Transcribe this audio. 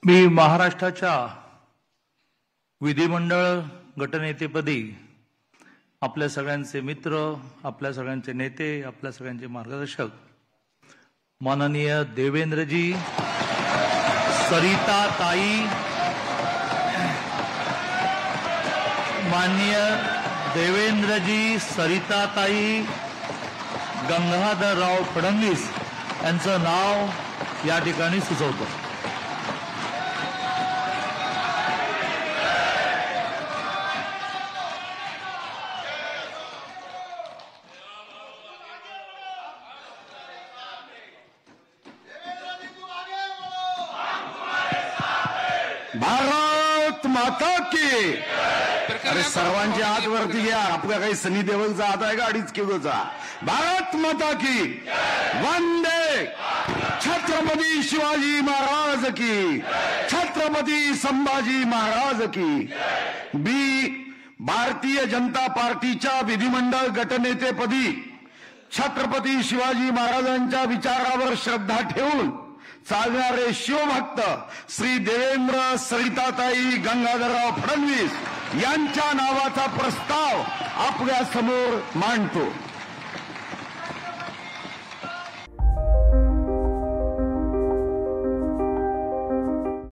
मी महाराष्ट्राच्या विधिमंडळ गटनेतेपदी आपल्या सगळ्यांचे मित्र, आपल्या सगळ्यांचे नेते, आपल्या सगळ्यांचे मार्गदर्शक माननीय देवेंद्रजी, सरिताताई, माननीय देवेंद्रजी, सरिताताई, गंगाधरराव फडणवीस यांचं नाव या ठिकाणी सुचवतो. भारत माता की. अरे सर्वांचे हात वरती घ्या. आपल्या काही सनी देवलचा हात आहे का 2.5 किलोचा? भारत माता की. वंदे छत्रपती शिवाजी महाराज की. छत्रपती संभाजी महाराज की. भारतीय जनता पार्टीच्या विधिमंडळ गटनेतेपदी छत्रपती शिवाजी महाराजांच्या विचारावर श्रद्धा ठेवून चालणारे शिवभक्त श्री देवेंद्र, सरिताताई, गंगाधरराव फडणवीस यांच्या नावाचा प्रस्ताव आपल्या समोर मांडतो.